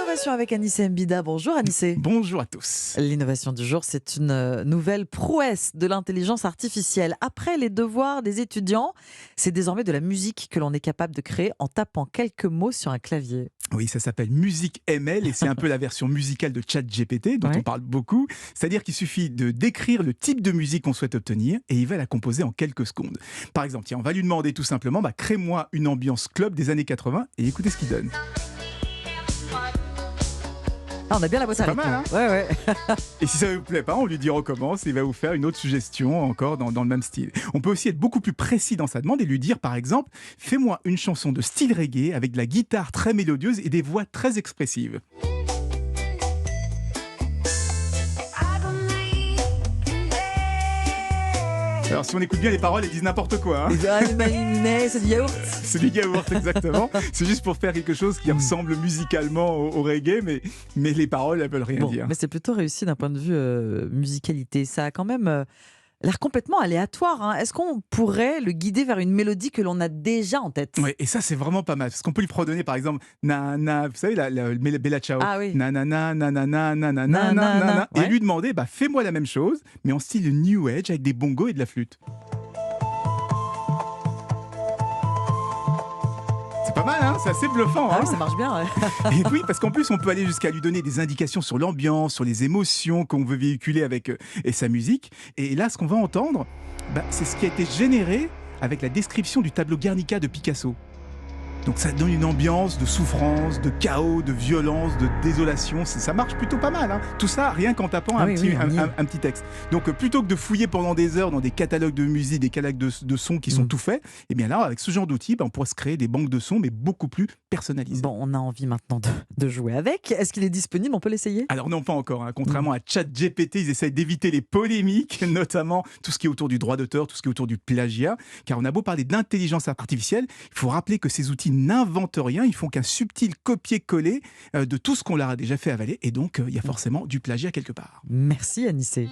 L'innovation avec Anissé Mbida. Bonjour Anissé. Bonjour à tous. L'innovation du jour, c'est une nouvelle prouesse de l'intelligence artificielle. Après les devoirs des étudiants, c'est désormais de la musique que l'on est capable de créer en tapant quelques mots sur un clavier. Oui, ça s'appelle Musique ML et c'est un peu la version musicale de ChatGPT dont on parle beaucoup. C'est-à-dire qu'il suffit de décrire le type de musique qu'on souhaite obtenir et il va la composer en quelques secondes. Par exemple, tiens, on va lui demander tout simplement, crée-moi une ambiance club des années 80 et écoutez ce qu'il donne. Ah, on a bien la boîte à pas mal, hein. Ouais. Et si ça ne vous plaît pas, on lui dit recommence et il va vous faire une autre suggestion encore dans le même style. On peut aussi être beaucoup plus précis dans sa demande et lui dire par exemple, fais-moi une chanson de style reggae avec de la guitare très mélodieuse et des voix très expressives. Alors si on écoute bien les paroles, elles disent n'importe quoi. C'est du yaourt. C'est du yaourt, exactement. C'est juste pour faire quelque chose qui ressemble musicalement au reggae, mais les paroles, elles veulent rien dire. Mais c'est plutôt réussi d'un point de vue musicalité. Ça a quand même l'air complètement aléatoire. Hein. Est-ce qu'on pourrait le guider vers une mélodie que l'on a déjà en tête? Ouais, et ça, c'est vraiment pas mal. Parce qu'on peut lui redonner, par exemple, vous savez, la Bella Ciao. Ah oui. Na na na na na na na na na na na. Et lui demander, fais-moi la même chose, mais en style New Age avec des bongos et de la flûte. C'est pas mal, hein, c'est assez bluffant. Ah oui, ça marche bien. Ouais. Et oui, parce qu'en plus, on peut aller jusqu'à lui donner des indications sur l'ambiance, sur les émotions qu'on veut véhiculer avec sa musique. Et là, ce qu'on va entendre, c'est ce qui a été généré avec la description du tableau Guernica de Picasso. Donc ça donne une ambiance de souffrance, de chaos, de violence, de désolation. Ça marche plutôt pas mal. Hein. Tout ça, rien qu'en tapant un petit texte. Donc plutôt que de fouiller pendant des heures dans des catalogues de musique, des catalogues de sons qui sont tout faits, et bien là, avec ce genre d'outils, on pourrait se créer des banques de sons, mais beaucoup plus personnalisées. Bon, on a envie maintenant de jouer avec. Est-ce qu'il est disponible? On peut l'essayer? Alors non, pas encore. Hein. Contrairement à ChatGPT, ils essayent d'éviter les polémiques, notamment tout ce qui est autour du droit d'auteur, tout ce qui est autour du plagiat. Car on a beau parler d'intelligence artificielle, il faut rappeler que ces outils n'inventent rien, ils font qu'un subtil copier-coller de tout ce qu'on leur a déjà fait avaler. Et donc, il y a forcément du plagiat quelque part. Merci Anissé.